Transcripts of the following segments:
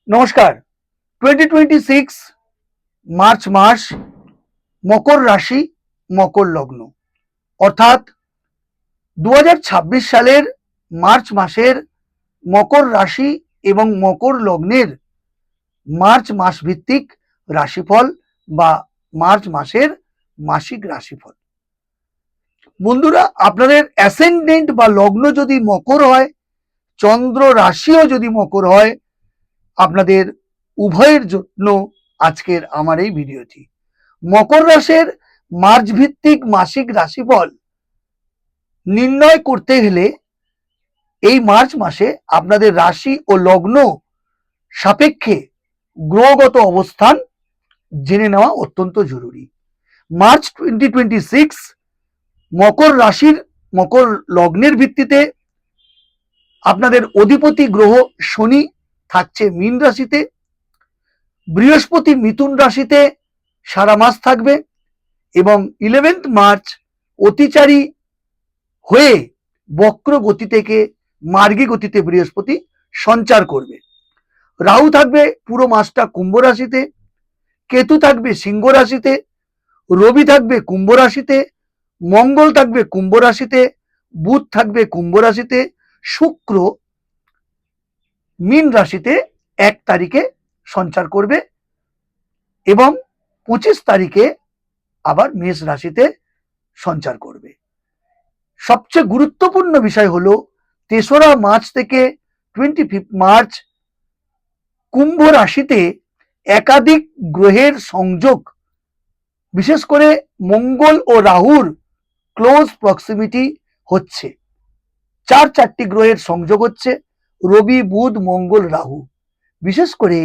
নমস্কার। 2026 মার্চ মাস, মকর রাশি, মকর লগ্ন, অর্থাৎ 2026 সালের মার্চ মাসের মকর রাশি এবং মকর লগ্নের মার্চ মাস ভিত্তিক রাশিফল বা মার্চ মাসের মাসিক রাশিফল। বন্ধুরা, আপনাদের অ্যাসেন্ডেন্ট বা লগ্ন যদি মকর হয়, চন্দ্র রাশিও যদি মকর হয়, আপনাদের উভয়ের জন্য আজকের আমার এই ভিডিওটি। মকর রাশির মার্চ ভিত্তিক মাসিক রাশিফল নির্ণয় করতে গেলে এই মার্চ মাসে আপনাদের রাশি ও লগ্ন সাপেক্ষে গ্রহগত অবস্থান জেনে নেওয়া অত্যন্ত জরুরি। মার্চ 2026 মকর রাশির মকর লগ্নের ভিত্তিতে আপনাদের অধিপতি গ্রহ শনি থাকছে মীন রাশিতে, বৃহস্পতি মিথুন রাশিতে সারা মাস থাকবে এবং 11 মার্চ অতিচারী হয়ে বক্র গতি থেকে মার্গী গতিতে বৃহস্পতি সঞ্চার করবে। রাহু থাকবে পুরো মাসটা কুম্ভ রাশিতে, কেতু থাকবে সিংহ রাশিতে, রবি থাকবে কুম্ভ রাশিতে, মঙ্গল থাকবে কুম্ভ রাশিতে, বুধ থাকবে কুম্ভ রাশিতে, শুক্র মীন রাশিতে 1 তারিখে সঞ্চার করবে এবং 25 তারিখে আবার মেষ রাশিতে সঞ্চার করবে। সবচেয়ে গুরুত্বপূর্ণ বিষয় হলো 3রা মার্চ থেকে 25 মার্চ কুম্ভ রাশিতে একাধিক গ্রহের সংযোগ, বিশেষ করে মঙ্গল ও রাহুর ক্লোজ প্রক্সিমিটি হচ্ছে। 4টি গ্রহের সংযোগ হচ্ছে, রবি বুধ মঙ্গল রাহু। বিশেষ করে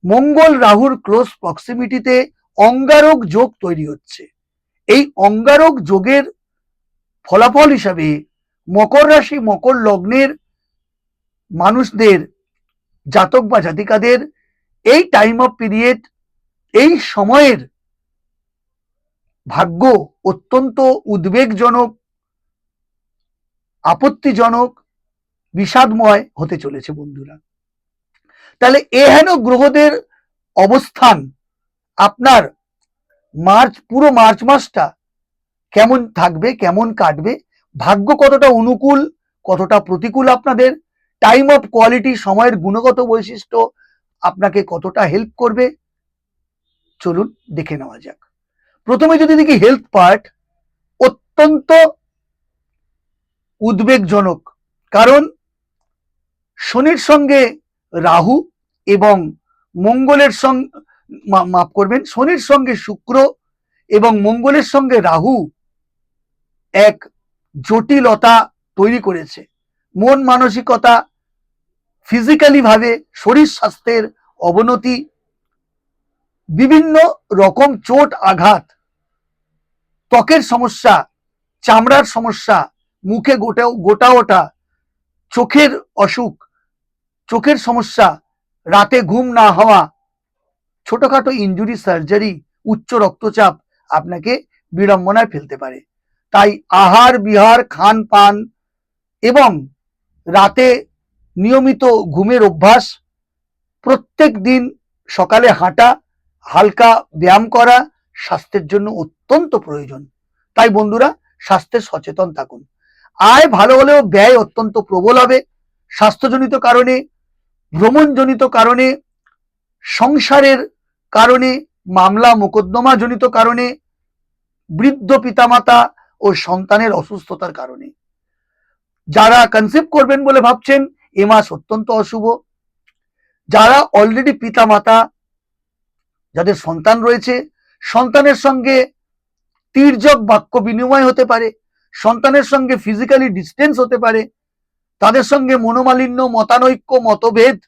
মঙ্গল রাহুর ক্লোজ প্রক্সিমিটিতে অঙ্গারক যোগ তৈরি হচ্ছে। এই অঙ্গারক যোগের ফলাফল হিসাবে মকর রাশি মকর লগ্নের মানুষদের, জাতক বা জাতিকাদের এই টাইম অফ পিরিয়ড, এই সময়ের ভাগ্য অত্যন্ত উদ্বেগজনক, আপত্তিজনক, বিষাদময় হতে চলেছে বন্ধুরা। তাহলে এহেন গ্রহদের অবস্থান আপনার পুরো মার্চ মাসটা কেমন থাকবে, কেমন কাটবে, ভাগ্য কতটা অনুকূল, কতটা প্রতিকূল, আপনাদের টাইম অফ কোয়ালিটি, সময়ের গুণগত বৈশিষ্ট্য আপনাকে কতটা হেল্প করবে, চলুন দেখে নেওয়া যাক। প্রথমে যদি দেখি হেলথ পার্ট, অত্যন্ত উদ্বেগজনক, কারণ শনির সঙ্গে রাহু এবং মঙ্গলের সঙ্গে, মাফ করবেন, শনির সঙ্গে শুক্র এবং মঙ্গলের সঙ্গে রাহু এক জটিলতা তৈরি করেছে। মন মানসিকতা, ফিজিক্যালি ভাবে শরীর স্বাস্থ্যের অবনতি, বিভিন্ন রকম চোট আঘাত, ত্বকের সমস্যা, চামড়ার সমস্যা, মুখে গোটা ওঠা, চোখের অসুখ, চোখের সমস্যা, রাতে ঘুম না হওয়া, ছোটখাটো ইনজুরি, সার্জারি, উচ্চ রক্তচাপ আপনাকে বিড়ম্বনায় ফেলতে পারে। তাই আহার বিহার, খান পান এবং রাতে নিয়মিত ঘুমের অভ্যাস, প্রত্যেক দিন সকালে হাঁটা, হালকা ব্যায়াম করা স্বাস্থ্যের জন্য অত্যন্ত প্রয়োজন। তাই বন্ধুরা, স্বাস্থ্যে সচেতন থাকুন। আয় ভালো হলেও ব্যয় অত্যন্ত প্রবল হবে, স্বাস্থ্যজনিত কারণে, ভ্রমণজনিত কারণে, সংসারের কারণে, মামলা মোকদ্দমা জনিত কারণে, বৃদ্ধ পিতামাতা ও সন্তানের অসুস্থতার কারণে। যারা কনসেপ্ট করবেন বলে ভাবছেন, এ মাস অত্যন্ত অশুভ। যারা অলরেডি পিতামাতা, যাদের সন্তান রয়েছে, সন্তানের সঙ্গে তির্যক বাক্য বিনিময় হতে পারে, সন্তানের সঙ্গে ফিজিক্যালি ডিস্টেন্স হতে পারে, তাদের সঙ্গে মনোমালিন্য, মতানৈক্য, মতভেদ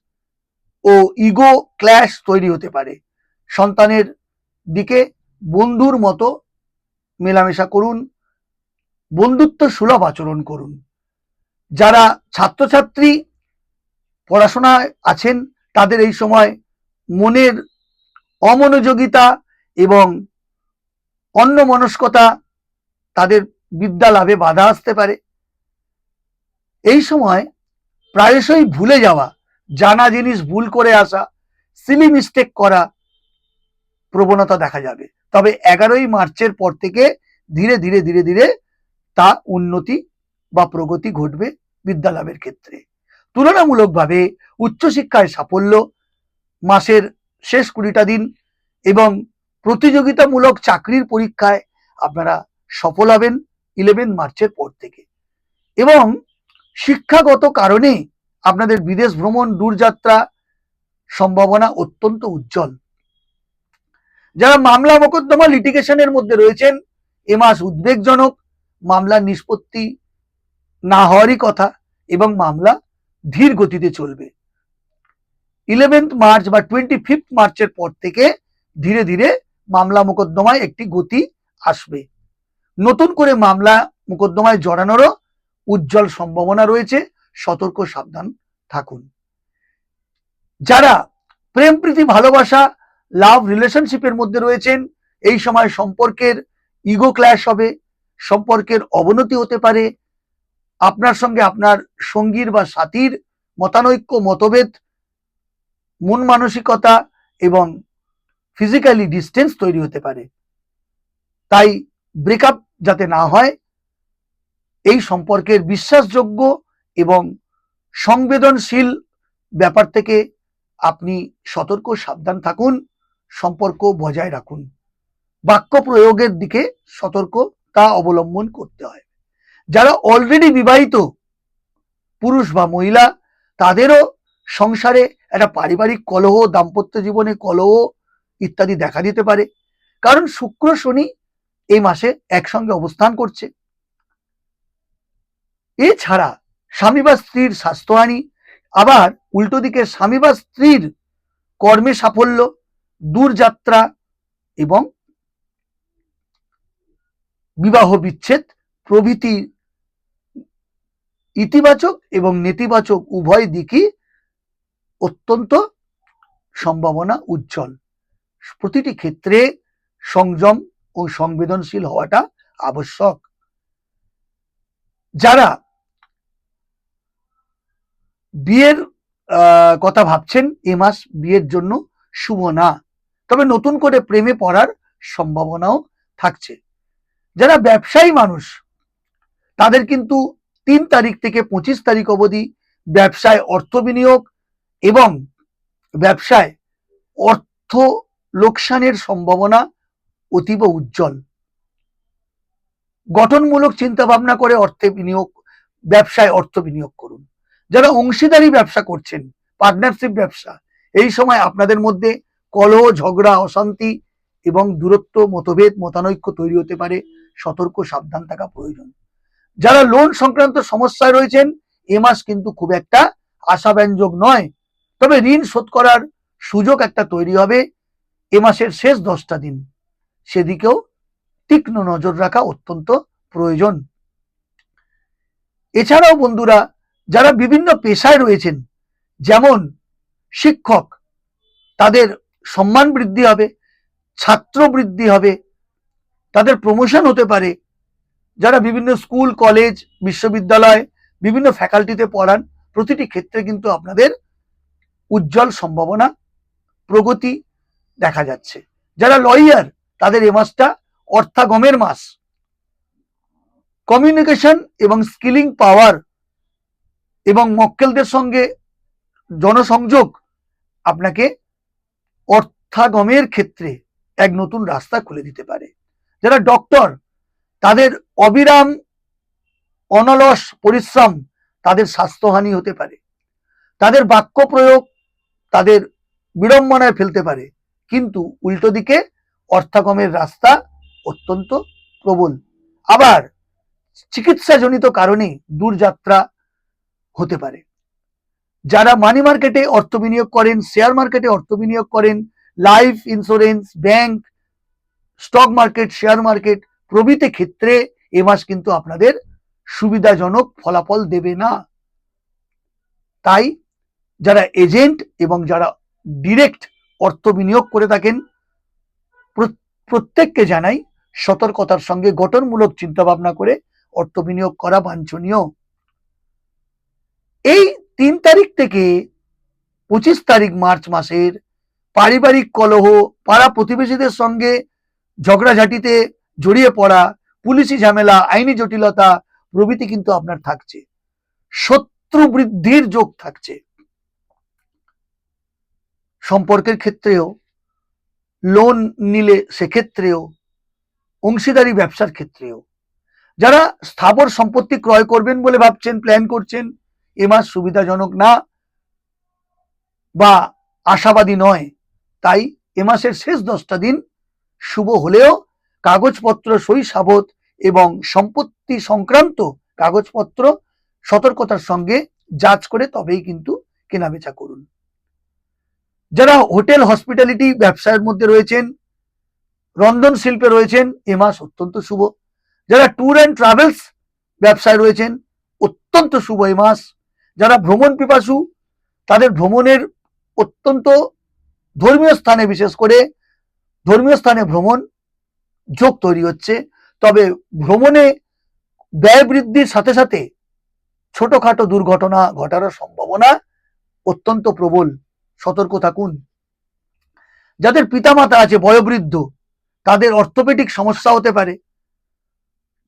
ও ইগো ক্ল্যাশ তৈরি হতে পারে। সন্তানের দিকে বন্ধুর মতো মেলামেশা করুন, বন্ধুত্ব সুলভ আচরণ করুন। যারা ছাত্রছাত্রী পড়াশোনায় আছেন, তাদের এই সময় মনের অমনোযোগিতা এবং অন্যমনস্কতা তাদের বিদ্যা লাভে বাধা আসতে পারে। এই সময় প্রায়শই ভুলে যাওয়া, জানা জিনিস ভুল করে আসা, সিলি মিস্টেক করা প্রবণতা দেখা যাবে। তবে 11ই মার্চের পর থেকে ধীরে ধীরে ধীরে ধীরে তা উন্নতি বা প্রগতি ঘটবে বিদ্যা লাভের ক্ষেত্রে। তুলনামূলকভাবে উচ্চশিক্ষায় সাফল্য, মাসের শেষ 20টা দিন এবং প্রতিযোগিতামূলক চাকরির পরীক্ষায় আপনারা সফল হবেন 11 মার্চের পর থেকে। এবং শিক্ষাগত কারণে আপনাদের বিদেশ ভ্রমণ, দূরযাত্রা সম্ভাবনা অত্যন্ত উজ্জ্বল। যারা মামলা মোকদ্দমা লিটিগেশনের মধ্যে রয়েছেন, এ মাস উদ্বেগজনক, মামলার নিষ্পত্তি না হওয়ারই কথা এবং মামলা ধীর গতিতে চলবে। 11th মার্চ বা 25th মার্চের পর থেকে ধীরে ধীরে মামলা মোকদ্দমায় একটি গতি আসবে। নতুন করে মামলা মোকদ্দমায় জড়ানোরও উজ্জ্বল সম্ভাবনা রয়েছে, সতর্ক সাবধান থাকুন। যারা প্রেম প্রীতি ভালোবাসা লাভ রিলেশনশিপের মধ্যে রয়েছেন, এই সময় সম্পর্কের ইগো ক্ল্যাশ হবে, সম্পর্কের অবনতি হতে পারে, আপনার সঙ্গে আপনার সঙ্গীর বা সাথীর মতানৈক্য, মতভেদ, মন মানসিকতা এবং ফিজিক্যালি ডিস্টেন্স তৈরি হতে পারে। তাই ব্রেকআপ যাতে না হয়, এই সম্পর্কের বিশ্বাসযোগ্য এবং সংবেদনশীল ব্যাপার থেকে আপনি সতর্ক সাবধান থাকুন, সম্পর্ক বজায় রাখুন। বাক্য প্রয়োগের দিকে সতর্কতা অবলম্বন করতে হয়। যারা অলরেডি বিবাহিত পুরুষ বা মহিলা, তাদেরও সংসারে একটা পারিবারিক কলহ, দাম্পত্য জীবনে কলহ ইত্যাদি দেখা দিতে পারে, কারণ শুক্র শনি এই মাসে একসঙ্গে অবস্থান করছে। এছাড়া স্বামী বা স্ত্রীর স্বাস্থ্যহানি, আবার উল্টো দিকে স্বামী বা স্ত্রীর কর্মে সাফল্য, দূরযাত্রা এবং বিবাহ বিচ্ছেদ প্রভৃতি ইতিবাচক এবং নেতিবাচক উভয় দিকই অত্যন্ত সম্ভাবনা উজ্জ্বল। প্রতিটি ক্ষেত্রে সংযম ও সংবেদনশীল হওয়াটা আবশ্যক। যারা বিয়ের কথা ভাবছেন, এ মাস বিয়ের জন্য শুভ না, তবে নতুন করে প্রেমে পড়ার সম্ভাবনাও থাকছে। যারা ব্যবসায়ী মানুষ, তাদের কিন্তু 3 তারিখ থেকে 25 তারিখ অবধি ব্যবসায় অর্থ বিনিয়োগ এবং ব্যবসায় অর্থ লোকসানের সম্ভাবনা অতীব উজ্জ্বল। গঠনমূলক চিন্তা ভাবনা করে ব্যবসায় অর্থ বিনিয়োগ করুন। যারা অংশীদারি ব্যবসা করছেন, পার্টনারশিপ ব্যবসা, এই সময় আপনাদের মধ্যে কলহ, ঝগড়া, অশান্তি এবং দূরত্ব, মতভেদ, মতানৈক্য তৈরি হতে পারে, সতর্ক সাবধান থাকা প্রয়োজন। যারা লোন সংক্রান্ত সমস্যায় রয়েছেন, এ মাস কিন্তু খুব একটা আশাব্যঞ্জক নয়, তবে ঋণ শোধ করার সুযোগ একটা তৈরি হবে এ মাসের শেষ 10টা দিন, সেদিকেও তীক্ষ্ণ নজর রাখা অত্যন্ত প্রয়োজন। এছাড়াও বন্ধুরা, যারা বিভিন্ন পেশায় রয়েছেন, যেমন শিক্ষক, তাদের সম্মান বৃদ্ধি হবে, ছাত্র বৃদ্ধি হবে, তাদের প্রমোশন হতে পারে। যারা বিভিন্ন স্কুল, কলেজ, বিশ্ববিদ্যালয়, বিভিন্ন ফ্যাকাল্টিতে পড়ান, প্রতিটি ক্ষেত্রে কিন্তু আপনাদের উজ্জ্বল সম্ভাবনা, প্রগতি দেখা যাচ্ছে। যারা লয়ার, তাদের এ মাসটা অর্থাগমের মাস। কমিউনিকেশন এবং স্কিলিং পাওয়ার এবং মক্কেলদের সঙ্গে জনসংযোগ আপনাকে অর্থাগমের ক্ষেত্রে এক নতুন রাস্তা খুলে দিতে পারে। যারা ডক্টর, তাদের অবিরাম অনলস পরিশ্রম তাদের স্বাস্থ্যহানি হতে পারে, তাদের বাক্য প্রয়োগ তাদের বিড়ম্বনায় ফেলতে পারে, কিন্তু উল্টো দিকে অর্থাগমের রাস্তা অত্যন্ত প্রবল। আবার চিকিৎসাজনিত কারণে দূরযাত্রা হতে পারে। যারা মানি মার্কেটে অর্থ বিনিয়োগ করেন, শেয়ার মার্কেটে অর্থ বিনিয়োগ করেন, life insurance, bank, stock market, share market প্রভৃতি ক্ষেত্রে এ মাস কিন্তু আপনাদের সুবিধাজনক ফলাফল দেবে না। তাই যারা এজেন্ট এবং যারা ডিরেক্ট অর্থ বিনিয়োগ করে থাকেন, প্রত্যেককে জানাই সতর্কতার সঙ্গে গঠনমূলক চিন্তা ভাবনা করে অর্থ বিনিয়োগ করা বাঞ্ছনীয়। এই 3 তারিখ থেকে 25 তারিখ মার্চ মাসের পারিবারিক কলহ, পাড়া প্রতিবেশীদের সঙ্গে ঝগড়াঝাটিতে জড়িয়ে পড়া, পুলিশি ঝামেলা, আইনি জটিলতা প্রভৃতি কিন্তু আপনার থাকছে। শত্রু বৃদ্ধির যোগ থাকছে। সম্পর্কের ক্ষেত্রেও, লোন নিলে সেক্ষেত্রেও, অংশীদারি ব্যবসার ক্ষেত্রেও, যারা স্থাবর সম্পত্তি ক্রয় করবেন বলে ভাবছেন, প্ল্যান করছেন, এ মাস সুবিধাজনক না বা আশাবাদী নয়, তাই এ মাসের শেষ 10টা দিন শুভ হলেও কাগজপত্র সই সাবত এবং সম্পত্তি সংক্রান্ত কাগজপত্র সতর্কতার সঙ্গে যাচ করে তবেই কিন্তু কেনাবেচা করুন। যারা হোটেল হসপিটালিটি ব্যবসায়ের মধ্যে রয়েছেন, রন্ধন শিল্পে রয়েছেন, এ মাস অত্যন্ত শুভ। যারা ট্যুর অ্যান্ড ট্রাভেলস ব্যবসায় রয়েছেন, অত্যন্ত শুভ এ মাস। যারা ভ্রমণ পিপাসু, তাদের ভ্রমণের অত্যন্ত ধর্মীয় স্থানে, বিশেষ করে ধর্মীয় স্থানে ভ্রমণ যোগ তৈরি হচ্ছে। তবে ভ্রমণে ব্যয় বৃদ্ধির সাথে সাথে ছোটখাটো দুর্ঘটনা ঘটার সম্ভাবনা অত্যন্ত প্রবল, সতর্ক থাকুন। যাদের পিতামাতা আছে বয়োবৃদ্ধ, তাদের অর্থোপেডিক সমস্যা হতে পারে,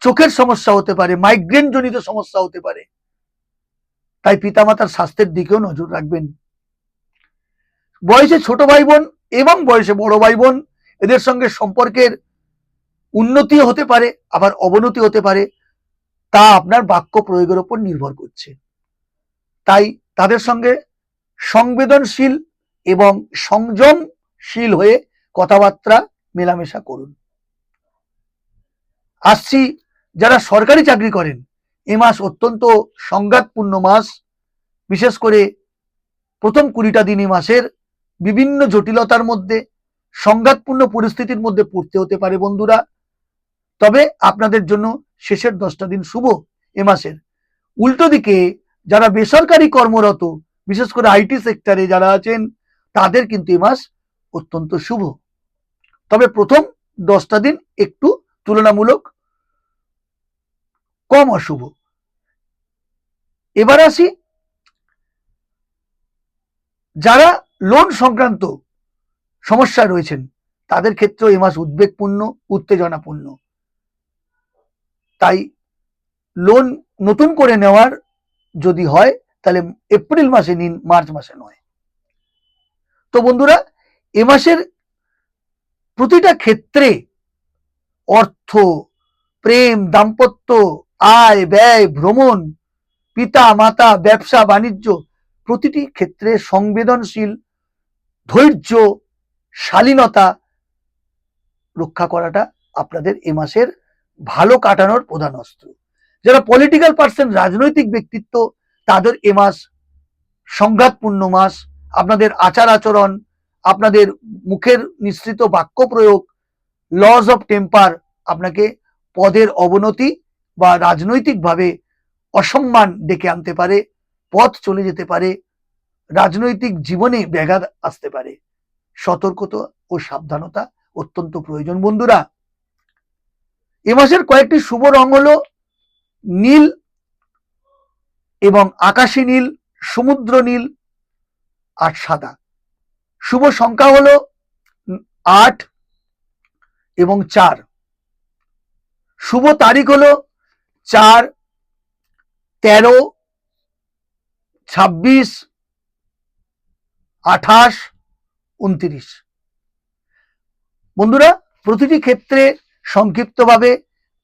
চোখের সমস্যা হতে পারে, মাইগ্রেন জনিত সমস্যা হতে পারে, তাই পিতামাতার স্বাস্থ্যের দিকেও নজর রাখবেন। বয়সে ছোট ভাই বোন এবং বয়সে বড় ভাই বোন, এদের সঙ্গে সম্পর্কের উন্নতি হতে পারে, আবার অবনতি হতে পারে, তা আপনার বাক্য প্রয়োগের উপর নির্ভর করছে। তাই তাদের সঙ্গে সংবেদনশীল এবং সংযমশীল হয়ে কথাবার্তা মেলামেশা করুন। আসছি যারা সরকারি চাকরি করেন, এ মাস অত্যন্ত সংঘাতপূর্ণ মাস। বিশেষ করে প্রথম 20টা দিন এই মাসের বিভিন্ন জটিলতার মধ্যে, সংঘাতপূর্ণ পরিস্থিতির মধ্যে পড়তে হতে পারে বন্ধুরা। তবে আপনাদের জন্য শেষের 10টা দিন শুভ এ মাসের। উল্টো দিকে যারা বেসরকারি কর্মরত, বিশেষ করে আইটি সেক্টরে যারা আছেন, তাদের কিন্তু এ মাস অত্যন্ত শুভ। তবে প্রথম 10টা দিন একটু তুলনামূলক কম অশুভ। এবার আসি যারা লোন সংক্রান্ত সমস্যায় রয়েছেন, তাদের ক্ষেত্রে এ মাস উদ্বেগপূর্ণ, উত্তেজনাপূর্ণ। তাই লোন নতুন করে নেওয়ার যদি হয় তাহলে এপ্রিল মাসে নিন, মার্চ মাসে নয়। তো বন্ধুরা, এ মাসের প্রতিটা ক্ষেত্রে অর্থ, প্রেম, দাম্পত্য, আয় ব্যয়, ভ্রমণ, পিতা মাতা, ব্যবসা বাণিজ্য, প্রতিটি ক্ষেত্রে সংবেদনশীল, ধৈর্য, শালীনতা রক্ষা করাটা আপনাদের এ মাসের ভালো কাটানোর প্রধান অস্ত্র। যারা পলিটিক্যাল পার্সন, রাজনৈতিক ব্যক্তিত্ব, তাদের এ মাস সংঘাতপূর্ণ মাস। আপনাদের আচার আচরণ, আপনাদের মুখের নিঃসৃত বাক্য প্রয়োগ, লস অফ টেম্পার আপনাকে পদের অবনতি বা রাজনৈতিকভাবে অসম্মান ডেকে আনতে পারে, পথ চলে যেতে পারে, রাজনৈতিক জীবনে ব্যাঘাত আসতে পারে। সতর্কতা ও সাবধানতা অত্যন্ত প্রয়োজন বন্ধুরা। এ মাসের কয়েকটি শুভ রং হলো নীল এবং আকাশী নীল, সমুদ্র নীল আর সাদা। শুভ সংখ্যা হলো 8 এবং 4। শুভ তারিখ হলো 4, 13, 26, 28, 29। বন্ধুরা, প্রতিটি ক্ষেত্রে সংক্ষিপ্তভাবে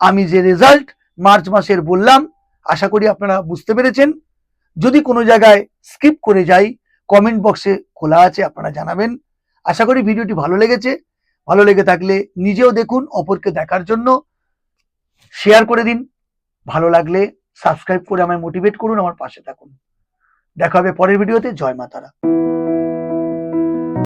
আমি যে রেজাল্ট মার্চ মাসের বললাম, আশা করি আপনারা বুঝতে পেরেছেন। যদি কোনো জায়গায় স্কিপ করে যাই, কমেন্ট বক্সে খোলা আছে, আপনারা জানাবেন। আশা করি ভিডিওটি ভালো লেগেছে। ভালো লেগে থাকলে নিজেও দেখুন, অপরকে দেখার জন্য শেয়ার করে দিন। ভালো লাগলে সাবস্ক্রাইব করে আমায় মোটিভেট করুন, আমার পাশে থাকুন। দেখা হবে পরের ভিডিওতে। জয় মা তারা।